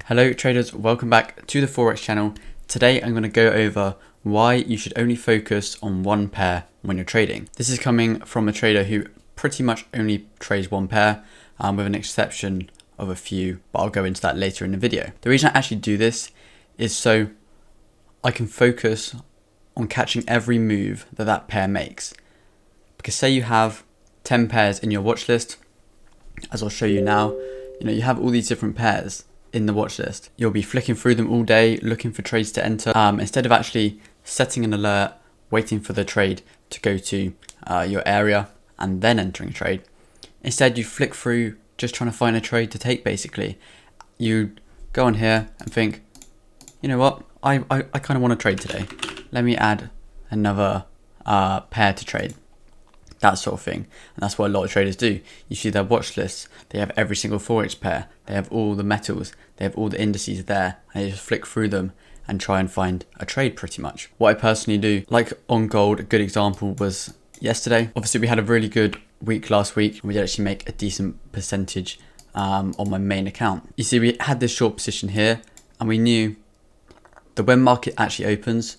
Hello traders, welcome back to the Forex channel. Today I'm going to go over why you should only focus on one pair when you're trading. This is coming from a trader who pretty much only trades one pair, with an exception of a few, but I'll go into that later in the video. The reason I actually do this is so I can focus on catching every move that pair makes. Because say you have 10 pairs in your watch list, as I'll show you now, you have all these different pairs in the watch list. You'll be flicking through them all day, looking for trades to enter. Instead of actually setting an alert, waiting for the trade to go to your area and then entering a trade. Instead, you flick through just trying to find a trade to take basically. You go on here and think, you know what, I kind of want to trade today. Let me add another pair to trade. That sort of thing. And that's what a lot of traders do. You see their watch lists, they have every single Forex pair, they have all the metals, they have all the indices there, and they just flick through them and try and find a trade pretty much. What I personally do, like on gold, a good example was yesterday. Obviously we had a really good week last week. We did actually make a decent percentage on my main account. You see, we had this short position here and we knew that when market actually opens,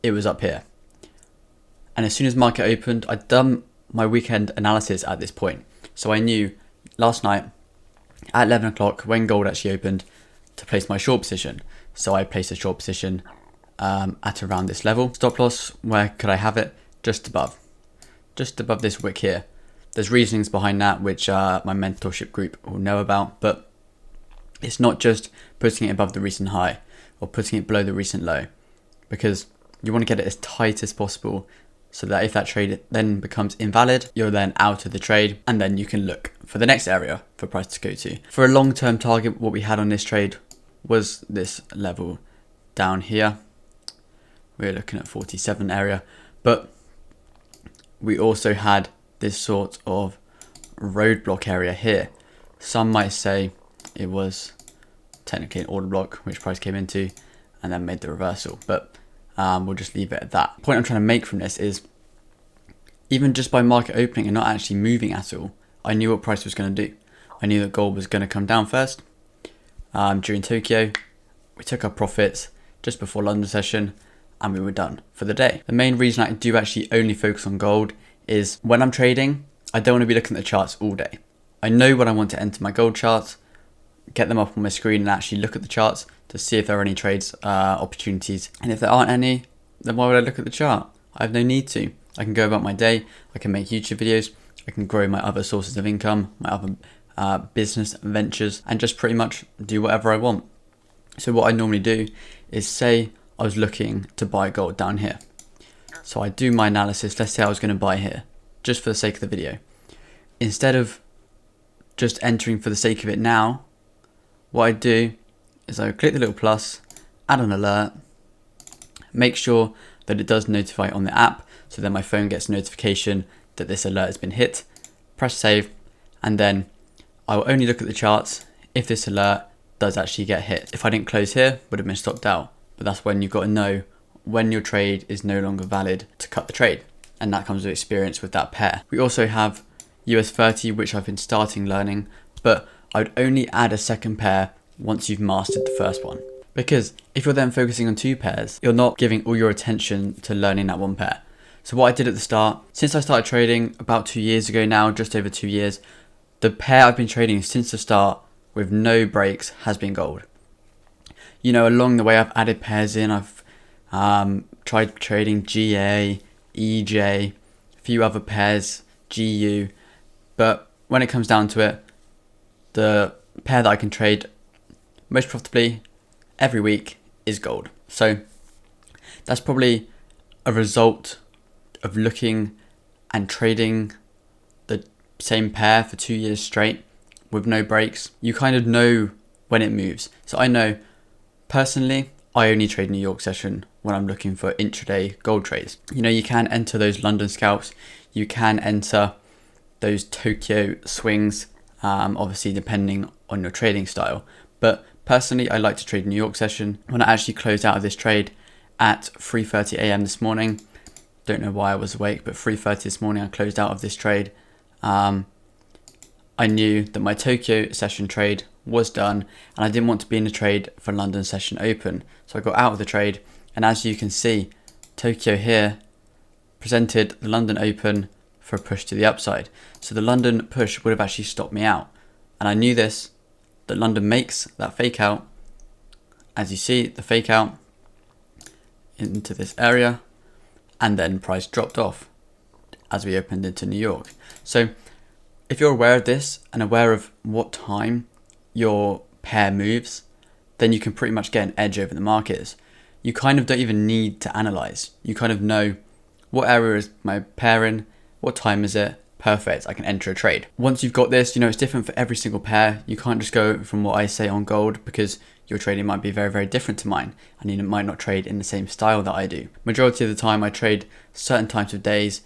it was up here. And as soon as market opened, I'd done my weekend analysis at this point. So I knew last night at 11 o'clock when gold actually opened to place my short position. So I placed a short position at around this level. Stop loss, where could I have it? Just above this wick here. There's reasonings behind that, which my mentorship group will know about, but it's not just putting it above the recent high or putting it below the recent low, because you want to get it as tight as possible, so that if that trade then becomes invalid, you're then out of the trade, and then you can look for the next area for price to go to. For a long-term target, what we had on this trade was this level down here. We're looking at 47 area, but we also had this sort of roadblock area here. Some might say it was technically an order block, which price came into and then made the reversal, but we'll just leave it at that. The point I'm trying to make from this is, even just by market opening and not actually moving at all, I knew what price was going to do. I knew that gold was going to come down first. During Tokyo, we took our profits just before London session and we were done for the day. The main reason I do actually only focus on gold is when I'm trading, I don't want to be looking at the charts all day. I know when I want to enter my gold charts, get them up on my screen and actually look at the charts to see if there are any trades opportunities. And if there aren't any, then why would I look at the chart? I have no need to. I can go about my day, I can make YouTube videos, I can grow my other sources of income, my other business ventures, and just pretty much do whatever I want. So what I normally do is, say I was looking to buy gold down here. So I do my analysis, let's say I was going to buy here, just for the sake of the video. Instead of just entering for the sake of it now, what I do is I click the little plus, add an alert, make sure that it does notify on the app, so then my phone gets a notification that this alert has been hit, press save, and then I will only look at the charts if this alert does actually get hit. If I didn't close here, it would have been stopped out, but that's when you've got to know when your trade is no longer valid to cut the trade, and that comes with experience with that pair. We also have US 30, which I've been starting learning, but I would only add a second pair once you've mastered the first one. Because if you're then focusing on two pairs, you're not giving all your attention to learning that one pair. So what I did at the start, since I started trading about 2 years ago now, just over 2 years, the pair I've been trading since the start with no breaks has been gold. Along the way I've added pairs in, I've tried trading GA, EJ, a few other pairs, GU, but when it comes down to it, the pair that I can trade most profitably every week is gold. So that's probably a result of looking and trading the same pair for 2 years straight with no breaks. You kind of know when it moves. So I know personally, I only trade New York session when I'm looking for intraday gold trades. You can enter those London scalps, you can enter those Tokyo swings, obviously depending on your trading style. But personally, I like to trade New York session. When I actually closed out of this trade at 3:30 a.m. this morning, don't know why I was awake, but 3:30 this morning I closed out of this trade. I I knew that my Tokyo session trade was done and I didn't want to be in the trade for London session open. So I got out of the trade, and as you can see, Tokyo here presented the London open for a push to the upside. So the London push would have actually stopped me out. And I knew this, that London makes that fake out. As you see, the fake out into this area, and then price dropped off as we opened into New York. So if you're aware of this and aware of what time your pair moves, then you can pretty much get an edge over the markets. You kind of don't even need to analyze. You kind of know what area is my pair in, what time is it, perfect, I can enter a trade. Once you've got this, it's different for every single pair. You can't just go from what I say on gold, because your trading might be very, very different to mine, and you might not trade in the same style that I do. Majority of the time I trade certain types of days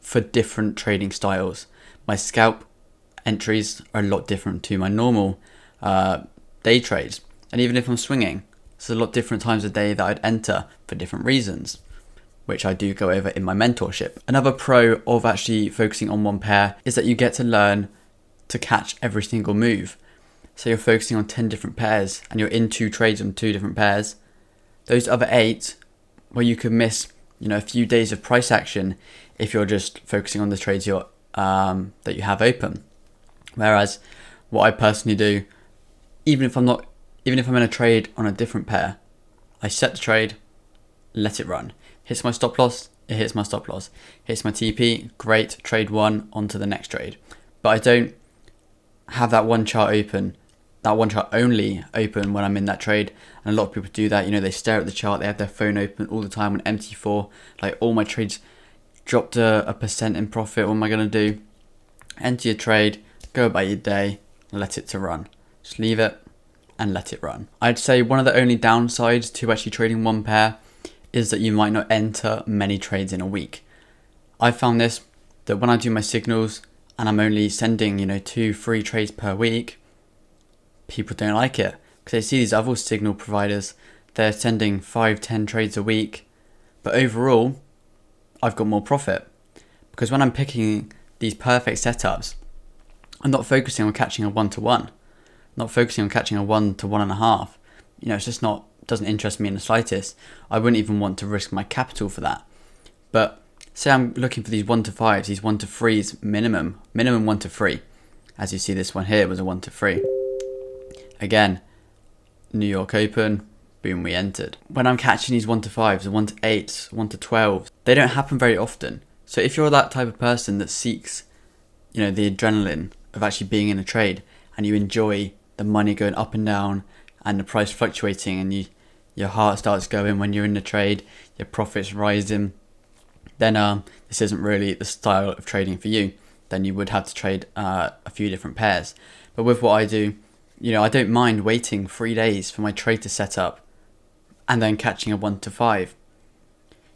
for different trading styles. My scalp entries are a lot different to my normal day trades. And even if I'm swinging, there's a lot different times of day that I'd enter for different reasons, which I do go over in my mentorship. Another pro of actually focusing on one pair is that you get to learn to catch every single move. So you're focusing on 10 different pairs and you're in 2 trades on 2 different pairs. Those other 8, well, you could miss a few days of price action if you're just focusing on the trades that you have open. Whereas what I personally do, even if I'm in a trade on a different pair, I set the trade, let it run. Hits my stop loss, it hits my stop loss. Hits my TP, great, trade 1, on to the next trade. But I don't have that one chart only open when I'm in that trade. And a lot of people do that, they stare at the chart, they have their phone open all the time on MT4, like all my trades dropped a percent in profit, what am I going to do? Enter your trade, go about your day, let it to run. Just leave it and let it run. I'd say one of the only downsides to actually trading one pair is that you might not enter many trades in a week. I found this, that when I do my signals and I'm only sending 2-3 trades per week, people don't like it because they see these other signal providers, they're sending 5-10 trades a week, but overall I've got more profit because when I'm picking these perfect setups, I'm not focusing on catching a 1-to-1, not focusing on catching a 1-to-1.5. It's just doesn't interest me in the slightest. I wouldn't even want to risk my capital for that. But say I'm looking for these 1-to-5s, these 1-to-3s minimum 1-to-3. As you see, this one here was a 1-to-3. Again, New York Open, boom, we entered. When I'm catching these 1-to-5s, the 1-to-8s, 1-to-12s, they don't happen very often. So if you're that type of person that seeks, the adrenaline of actually being in a trade, and you enjoy the money going up and down and the price fluctuating, and your heart starts going when you're in the trade, your profits rising, then this isn't really the style of trading for you. Then you would have to trade a few different pairs. But with what I do, I don't mind waiting 3 days for my trade to set up and then catching a 1-to-5.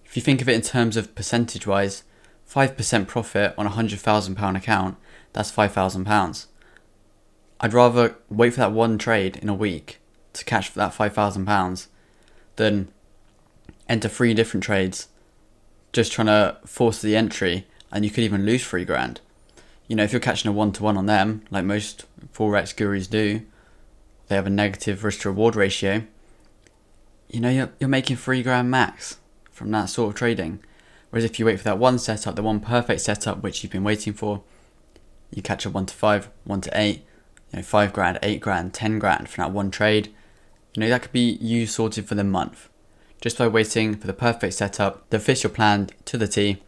If you think of it in terms of percentage wise, 5% profit on a £100,000 account, that's £5,000. I'd rather wait for that one trade in a week to catch that £5,000 than enter 3 different trades just trying to force the entry, and you could even lose £3,000. If you're catching a 1-to-1 on them, like most FOREX gurus do, they have a negative risk to reward ratio. You're making £3,000 max from that sort of trading. Whereas if you wait for that one setup, the one perfect setup which you've been waiting for, you catch a 1-to-5, 1-to-8, £5,000, £8,000, £10,000 from that one trade. That could be you sorted for the month, just by waiting for the perfect setup that fits your plan to the T,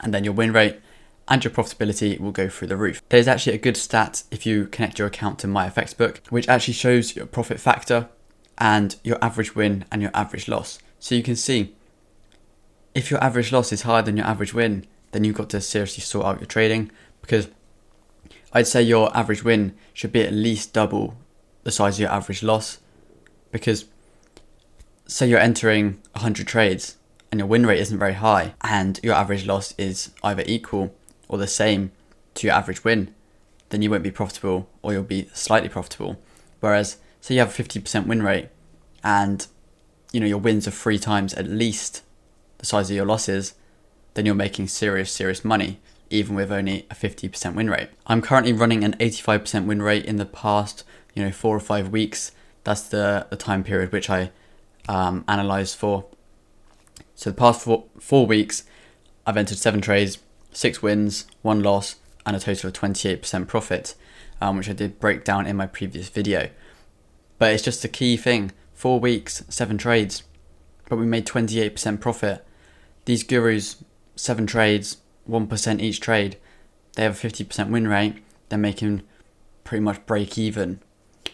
and then your win rate and your profitability will go through the roof. There's actually a good stat if you connect your account to MyFXbook, which actually shows your profit factor and your average win and your average loss. So you can see if your average loss is higher than your average win, then you've got to seriously sort out your trading, because I'd say your average win should be at least double the size of your average loss. Because say you're entering 100 trades and your win rate isn't very high and your average loss is either equal or the same to your average win, then you won't be profitable, or you'll be slightly profitable. Whereas say you have a 50% win rate and your wins are 3 times at least the size of your losses, then you're making serious money, even with only a 50% win rate. I'm currently running an 85% win rate in the past, 4 or 5 weeks. That's the time period which I analysed for. So the past four weeks, I've entered 7 trades, 6 wins, 1 loss, and a total of 28% profit, which I did break down in my previous video. But it's just a key thing, 4 weeks, 7 trades, but we made 28% profit. These gurus, 7 trades, 1% each trade, they have a 50% win rate, they're making pretty much break even.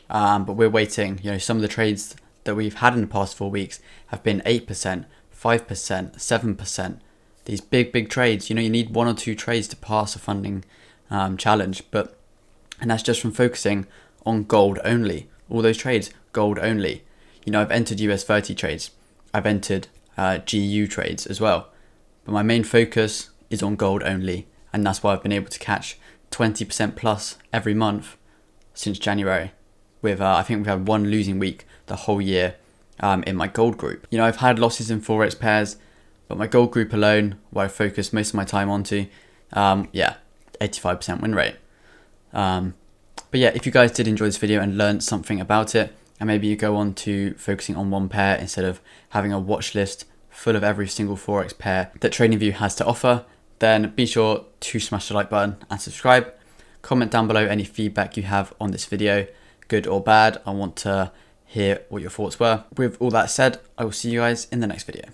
But we're waiting, some of the trades that we've had in the past 4 weeks have been 8%, 5%, 7%. These big trades, you need 1 or 2 trades to pass a funding challenge, and that's just from focusing on gold only. All those trades, gold only. I've entered US 30 trades, I've entered GU trades as well, but my main focus is on gold only, and that's why I've been able to catch 20% plus every month since January. With I think we've had 1 losing week the whole year in my gold group. I've had losses in Forex pairs, but my gold group alone, where I focus most of my time onto, 85% win rate. But yeah, if you guys did enjoy this video and learned something about it, and maybe you go on to focusing on one pair instead of having a watch list full of every single Forex pair that TradingView has to offer, then be sure to smash the like button and subscribe. Comment down below any feedback you have on this video, good or bad. I want to hear what your thoughts were. With all that said, I will see you guys in the next video.